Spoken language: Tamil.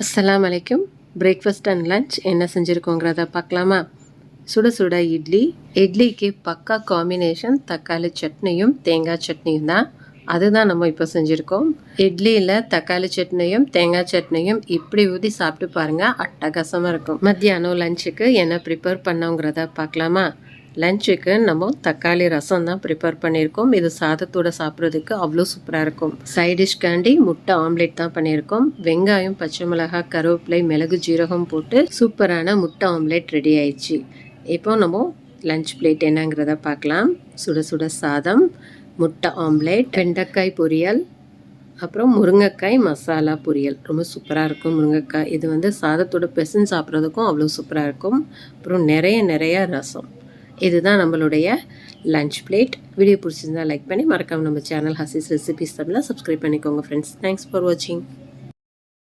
அஸ்ஸலாமு அலைக்கும். பிரேக்ஃபாஸ்ட் அண்ட் லன்ச் என்ன செஞ்சுருக்கோங்கிறத பார்க்கலாமா? சுட சுட இட்லி. இட்லிக்கு பக்கா காம்பினேஷன் தக்காளி சட்னியும் தேங்காய் சட்னியும் தான். அதுதான் நம்ம இப்போ செஞ்சுருக்கோம். இட்லியில் தக்காளி சட்னியும் தேங்காய் சட்னியும் இப்படி ஊற்றி சாப்பிட்டு பாருங்கள், அட்டகாசமாக இருக்கும். மத்தியானம் லஞ்சுக்கு என்ன ப்ரிப்பேர் பண்ணோங்கிறத பார்க்கலாமா? லஞ்சுக்கு நம்ம தக்காளி ரசம் தான் ப்ரிப்பேர் பண்ணியிருக்கோம். இது சாதத்தோட சாப்பிட்றதுக்கு அவ்வளோ சூப்பராக இருக்கும். சைடிஷ்காண்டி முட்டை ஆம்லேட் தான் பண்ணியிருக்கோம். வெங்காயம், பச்சை மிளகாய், கருவேப்பிலை, மிளகு, ஜீரகம் போட்டு சூப்பரான முட்டை ஆம்லேட் ரெடி ஆயிடுச்சு. இப்போ நம்ம லஞ்ச் பிளேட் என்னங்கிறத பார்க்கலாம். சுட சுட சாதம், முட்டை ஆம்லேட், வெண்டைக்காய் பொரியல், அப்புறம் முருங்கைக்காய் மசாலா பொரியல். ரொம்ப சூப்பராக இருக்கும் முருங்கைக்காய். இது சாதத்தோட பெசன் சாப்பிட்றதுக்கும் அவ்வளோ சூப்பராக இருக்கும். அப்புறம் நிறைய ரசம். இதுதான் நம்மளுடைய லஞ்ச் பிளேட். வீடியோ பிடிச்சிருந்தா லைக் பண்ணி மறக்காமல் நம்ம சேனல் ஹசீஸ் ரெசிபிஸ் தமிழை சப்ஸ்கிரைப் பண்ணிக்கோங்க ஃப்ரெண்ட்ஸ். தேங்க்ஸ் ஃபார் வாட்சிங்.